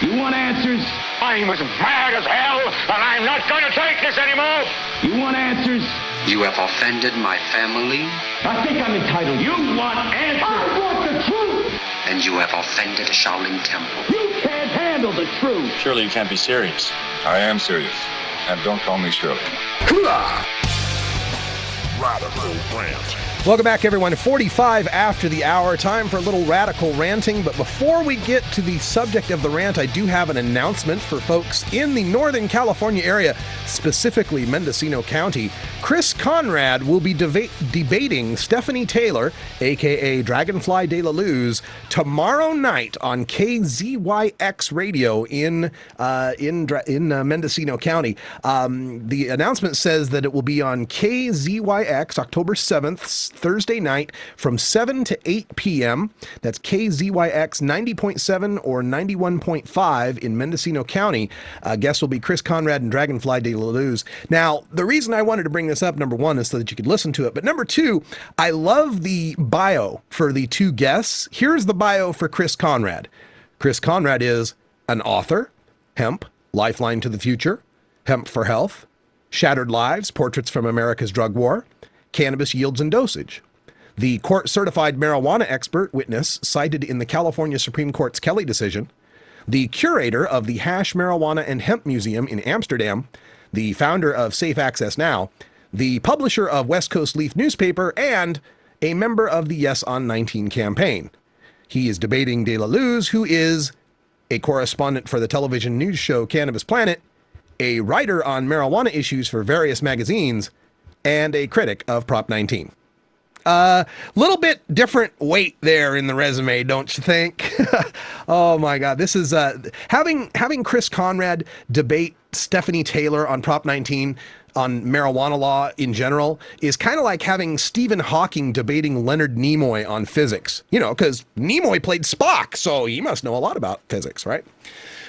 You want answers? I'm as mad as hell, and I'm not going to take this anymore. You want answers? You have offended my family. I think I'm entitled. You want answers? I want the truth. And you have offended Shaolin Temple. You can't handle the truth. Surely you can't be serious. I am serious. And don't call me Shirley. Hoorah! Radical Rant. Welcome back, everyone. 45 after the hour. Time for a little radical ranting. But before we get to the subject of the rant, I do have an announcement for folks in the Northern California area, specifically Mendocino County. Chris Conrad will be debating Stephanie Taylor, a.k.a. Dragonfly de la Luz, tomorrow night on KZYX Radio in Mendocino County. The announcement says that it will be on KZYX October 7th, Thursday night from 7 to 8 p.m. That's KZYX 90.7 or 91.5 in Mendocino County. Guests will be Chris Conrad and Dragonfly de la Luz. Now, the reason I wanted to bring this up, number one, is so that you could listen to it. But number two, I love the bio for the two guests. Here's the bio for Chris Conrad. Chris Conrad is an author, Hemp, Lifeline to the Future, Hemp for Health, Shattered Lives, Portraits from America's Drug War, Cannabis Yields and Dosage. The court-certified marijuana expert witness cited in the California Supreme Court's Kelly decision. The curator of the Hash, Marijuana, and Hemp Museum in Amsterdam. The founder of Safe Access Now. The publisher of West Coast Leaf newspaper. And a member of the Yes on 19 campaign. He is debating De La Luz, who is a correspondent for the television news show Cannabis Planet, a writer on marijuana issues for various magazines, and a critic of Prop 19. Little bit different weight there in the resume, don't you think? Oh my God, this is having Chris Conrad debate Stephanie Taylor on Prop 19 on marijuana law in general is kind of like having Stephen Hawking debating Leonard Nimoy on physics. You know, because Nimoy played Spock, so he must know a lot about physics, right?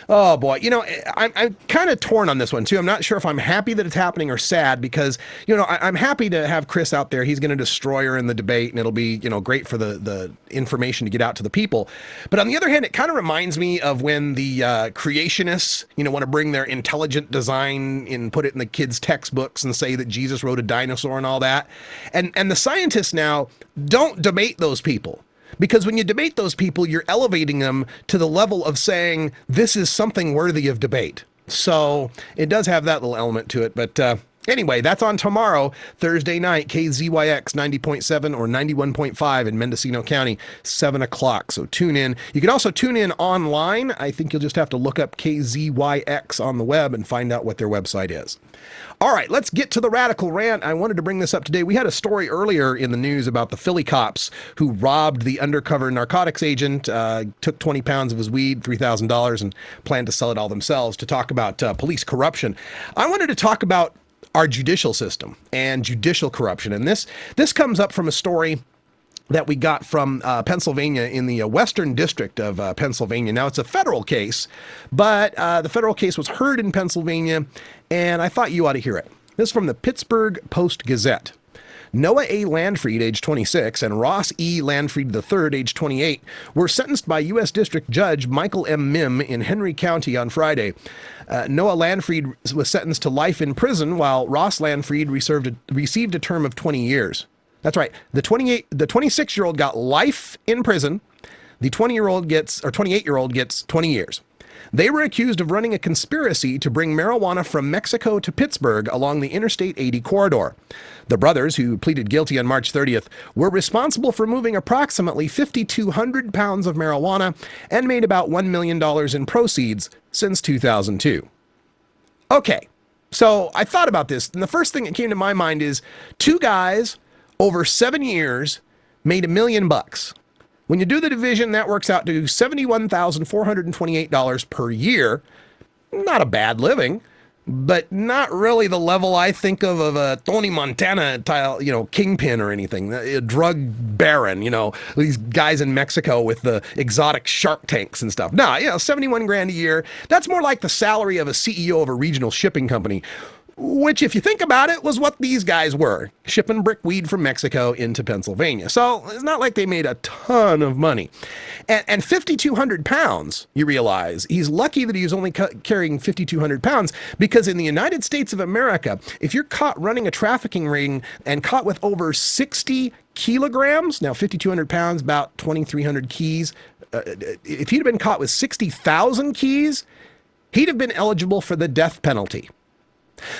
Oh boy, you know, I'm kind of torn on this one too. I'm not sure if I'm happy that it's happening or sad because, you know, I'm happy to have Chris out there. He's going to destroy her in the debate and it'll be, you know, great for the information to get out to the people. But on the other hand, it kind of reminds me of when the creationists, you know, want to bring their intelligent design and put it in the kids' textbooks and say that Jesus rode a dinosaur and all that. And the scientists now don't debate those people. Because when you debate those people, you're elevating them to the level of saying, this is something worthy of debate. So it does have that little element to it. But anyway, that's on tomorrow, Thursday night, KZYX 90.7 or 91.5 in Mendocino County, 7 o'clock. So tune in. You can also tune in online. I think you'll just have to look up KZYX on the web and find out what their website is. All right, let's get to the radical rant. I wanted to bring this up today. We had a story earlier in the news about the Philly cops who robbed the undercover narcotics agent, took 20 pounds of his weed, $3,000, and planned to sell it all themselves, to talk about police corruption. I wanted to talk about our judicial system and judicial corruption. And this comes up from a story that we got from Pennsylvania in the Western District of Pennsylvania. Now, it's a federal case, but the federal case was heard in Pennsylvania, and I thought you ought to hear it. This is from the Pittsburgh Post-Gazette. Noah A. Landfried, age 26, and Ross E. Landfried III, age 28, were sentenced by U.S. District Judge Michael M. Mim in Henry County on Friday. Noah Landfried was sentenced to life in prison, while Ross Landfried received a term of 20 years. That's right. The 26-year-old got life in prison. The 28-year-old gets 20 years. They were accused of running a conspiracy to bring marijuana from Mexico to Pittsburgh along the Interstate 80 corridor. The brothers, who pleaded guilty on March 30th, were responsible for moving approximately 5,200 pounds of marijuana and made about $1 million in proceeds since 2002. Okay, so I thought about this, and the first thing that came to my mind is two guys over 7 years made $1 million. When you do the division, that works out to $71,428 per year. Not a bad living, but not really the level I think of a Tony Montana kingpin or anything, a drug baron, these guys in Mexico with the exotic shark tanks and stuff. No, 71 grand a year. That's more like the salary of a CEO of a regional shipping company. which, if you think about it, was what these guys were, shipping brick weed from Mexico into Pennsylvania. So it's not like they made a ton of money. And 5,200 pounds, you realize, he's lucky that he was only carrying 5,200 pounds, because in the United States of America, if you're caught running a trafficking ring and caught with over 60 kilograms, now 5,200 pounds, about 2,300 keys, if he'd have been caught with 60,000 keys, he'd have been eligible for the death penalty.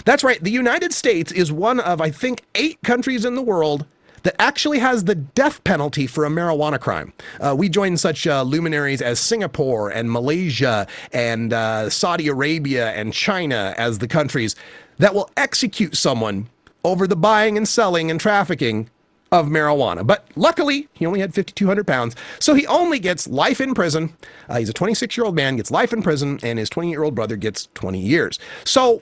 That's right. The United States is one of, I think, 8 countries in the world that actually has the death penalty for a marijuana crime. We join such luminaries as Singapore and Malaysia and Saudi Arabia and China as the countries that will execute someone over the buying and selling and trafficking of marijuana. But luckily, he only had 5,200 pounds, so he only gets life in prison. He's a 26-year-old man, gets life in prison, and his 20-year-old brother gets 20 years. So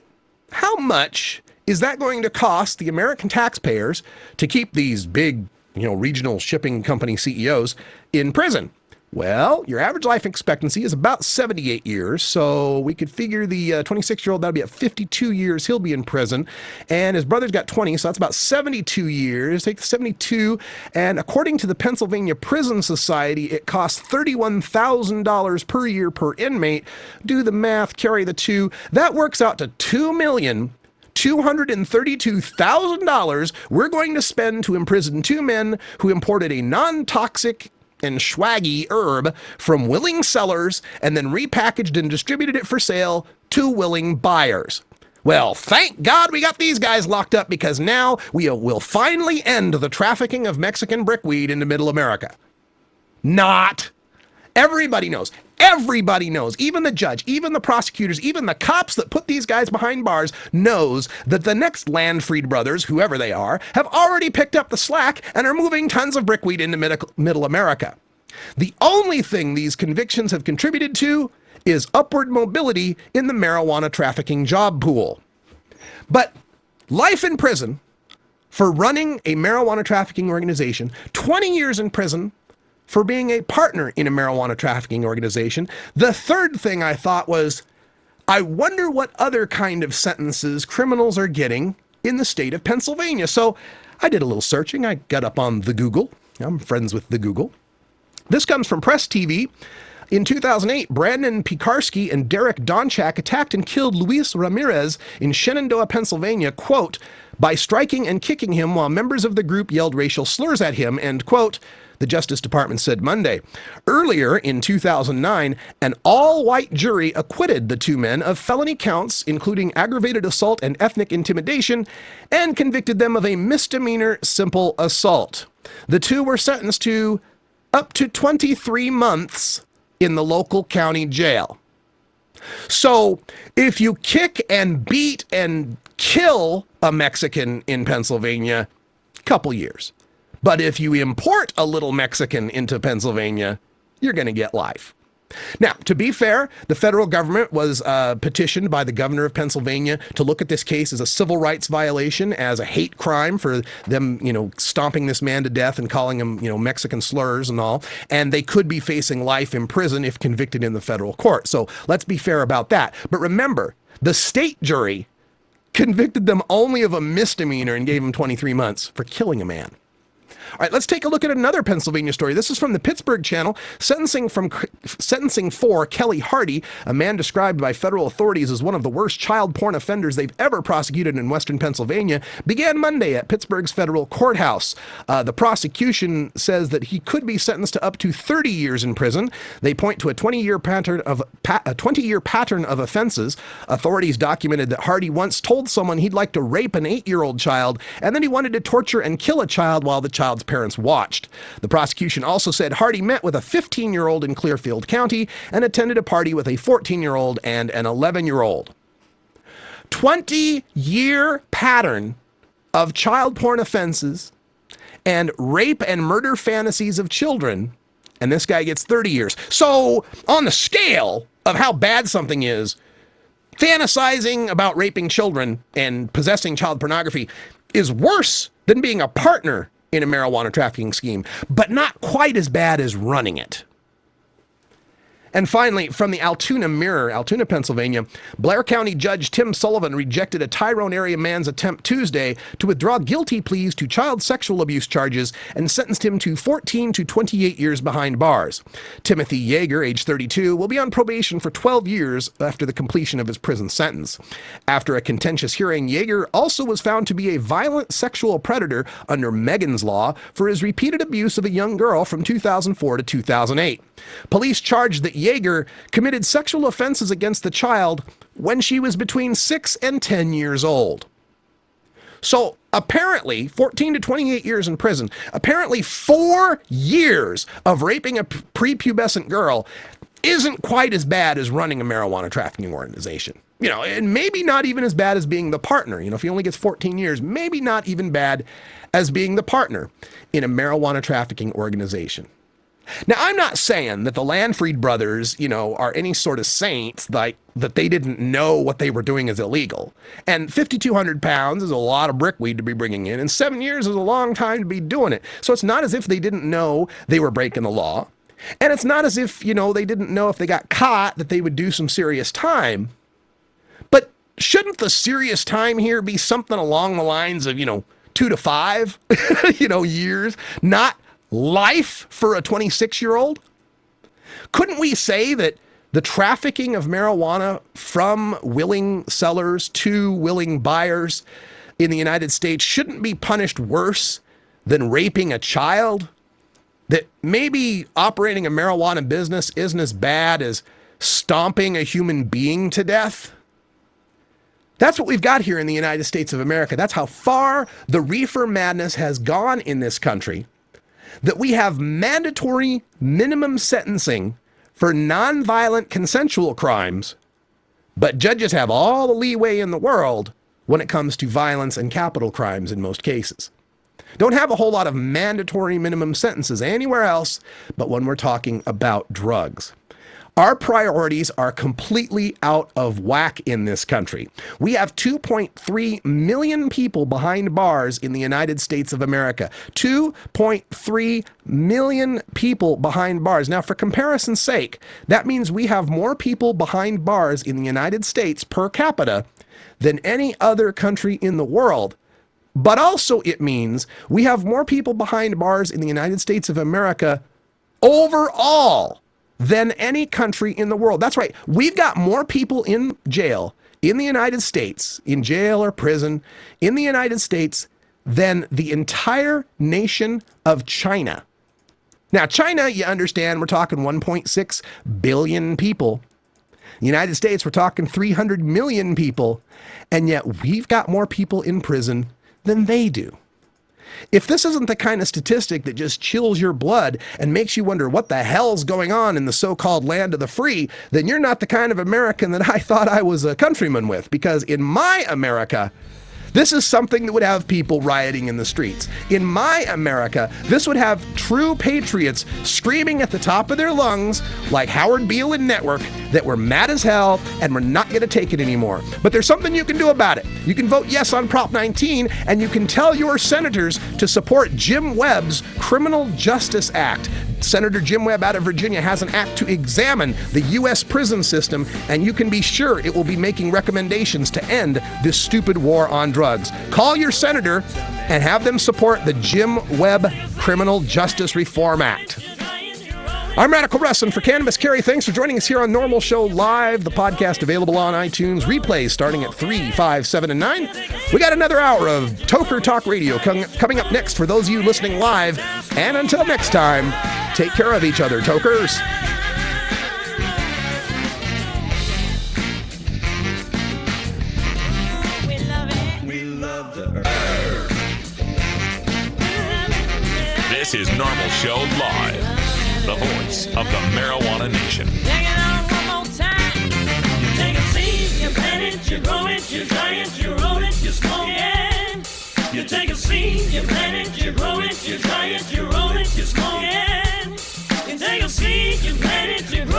how much is that going to cost the American taxpayers to keep these big, regional shipping company CEOs in prison? Well, your average life expectancy is about 78 years, so we could figure the 26-year-old, that'll be at 52 years, he'll be in prison, and his brother's got 20, so that's about 72 years. Take the 72, and according to the Pennsylvania Prison Society, it costs $31,000 per year per inmate. Do the math, carry the 2. That works out to $2,232,000 we're going to spend to imprison 2 men who imported a non-toxic and swaggy herb from willing sellers and then repackaged and distributed it for sale to willing buyers. Well, thank God we got these guys locked up, because now we will finally end the trafficking of Mexican brickweed into Middle America. Not. Everybody knows. Everybody knows. Even the judge, even the prosecutors, even the cops that put these guys behind bars knows that the next Landfried brothers, whoever they are, have already picked up the slack and are moving tons of brickweed into Middle America. The only thing these convictions have contributed to is upward mobility in the marijuana trafficking job pool. But life in prison for running a marijuana trafficking organization, 20 years in prison for being a partner in a marijuana trafficking organization. The third thing I thought was, I wonder what other kind of sentences criminals are getting in the state of Pennsylvania. So I did a little searching. I got up on the Google. I'm friends with the Google. This comes from Press TV. In 2008, Brandon Piekarski and Derek Donchak attacked and killed Luis Ramirez in Shenandoah, Pennsylvania, quote, by striking and kicking him while members of the group yelled racial slurs at him, end quote, the Justice Department said Monday. Earlier in 2009, an all-white jury acquitted the 2 men of felony counts, including aggravated assault and ethnic intimidation, and convicted them of a misdemeanor simple assault. The 2 were sentenced to up to 23 months in the local county jail. So if you kick and beat and kill a Mexican in Pennsylvania, couple years. But if you import a little Mexican into Pennsylvania, you're going to get life. Now, to be fair, the federal government was petitioned by the governor of Pennsylvania to look at this case as a civil rights violation, as a hate crime for them, stomping this man to death and calling him, Mexican slurs and all. And they could be facing life in prison if convicted in the federal court. So let's be fair about that. But remember, the state jury convicted them only of a misdemeanor and gave them 23 months for killing a man. All right, let's take a look at another Pennsylvania story. This is from the Pittsburgh Channel. Sentencing for Kelly Hardy, a man described by federal authorities as one of the worst child porn offenders they've ever prosecuted in western Pennsylvania, began Monday at Pittsburgh's federal courthouse. The prosecution says that he could be sentenced to up to 30 years in prison. They point to a 20-year pattern of offenses. Authorities documented that Hardy once told someone he'd like to rape an 8-year-old child, and then he wanted to torture and kill a child while the child's parents watched. The prosecution also said Hardy met with a 15-year-old in Clearfield County and attended a party with a 14-year-old and an 11-year-old. 20-year pattern of child porn offenses and rape and murder fantasies of children, and this guy gets 30 years. So on the scale of how bad something is, fantasizing about raping children and possessing child pornography is worse than being a partner in a marijuana trafficking scheme, but not quite as bad as running it. And finally, from the Altoona Mirror, Altoona, Pennsylvania, Blair County Judge Tim Sullivan rejected a Tyrone area man's attempt Tuesday to withdraw guilty pleas to child sexual abuse charges and sentenced him to 14 to 28 years behind bars. Timothy Yeager, age 32, will be on probation for 12 years after the completion of his prison sentence. After a contentious hearing, Yeager also was found to be a violent sexual predator under Megan's Law for his repeated abuse of a young girl from 2004 to 2008. Police charged that Yeager committed sexual offenses against the child when she was between 6 and 10 years old. So apparently, 14 to 28 years in prison, apparently 4 years of raping a prepubescent girl isn't quite as bad as running a marijuana trafficking organization. You know, and maybe not even as bad as being the partner. You know, if he only gets 14 years, maybe not even bad as being the partner in a marijuana trafficking organization. Now, I'm not saying that the Landfried brothers, you know, are any sort of saints, like that they didn't know what they were doing is illegal. And 5,200 pounds is a lot of brickweed to be bringing in, and 7 years is a long time to be doing it. So it's not as if they didn't know they were breaking the law. And it's not as if, you know, they didn't know if they got caught that they would do some serious time. But shouldn't the serious time here be something along the lines of, 2 to 5, years, not life for a 26-year-old? Couldn't we say that the trafficking of marijuana from willing sellers to willing buyers in the United States shouldn't be punished worse than raping a child? That maybe operating a marijuana business isn't as bad as stomping a human being to death? That's what we've got here in the United States of America. That's how far the reefer madness has gone in this country, that we have mandatory minimum sentencing for nonviolent consensual crimes, but judges have all the leeway in the world when it comes to violence and capital crimes in most cases. Don't have a whole lot of mandatory minimum sentences anywhere else but when we're talking about drugs. Our priorities are completely out of whack in this country. We have 2.3 million people behind bars in the United States of America. 2.3 million people behind bars. Now, for comparison's sake, that means we have more people behind bars in the United States per capita than any other country in the world. But also it means we have more people behind bars in the United States of America overall than any country in the world. That's right. We've got more people in jail in the United States, in jail or prison in the United States, than the entire nation of China. Now, China, you understand, we're talking 1.6 billion people. The United States, we're talking 300 million people. And yet we've got more people in prison than they do. If this isn't the kind of statistic that just chills your blood and makes you wonder what the hell's going on in the so-called land of the free, then you're not the kind of American that I thought I was a countryman with. Because in my America, this is something that would have people rioting in the streets. In my America, this would have true patriots screaming at the top of their lungs, like Howard Beale in Network, that we're mad as hell and we're not going to take it anymore. But there's something you can do about it. You can vote yes on Prop 19, and you can tell your senators to support Jim Webb's Criminal Justice Act. Senator Jim Webb out of Virginia has an act to examine the U.S. prison system, and you can be sure it will be making recommendations to end this stupid war on drugs. Call your senator and have them support the Jim Webb Criminal Justice Reform Act. I'm Radical Russ, and for Cannabis Carry, thanks for joining us here on Normal Show Live, the podcast available on iTunes, replays starting at 3, 5, 7, and 9. We got another hour of Toker Talk Radio coming up next for those of you listening live. And until next time, take care of each other, Tokers. This is Normal Show Live, the voice of the Marijuana Nation. Take it on one more time. You take a seed, you plant it, you grow it, you dry it, you roll it, you smoke it. You take a seed, you plant it, you grow it, you dry it, you roll it, you smoke it. You take a seed, you plant it, you grow it.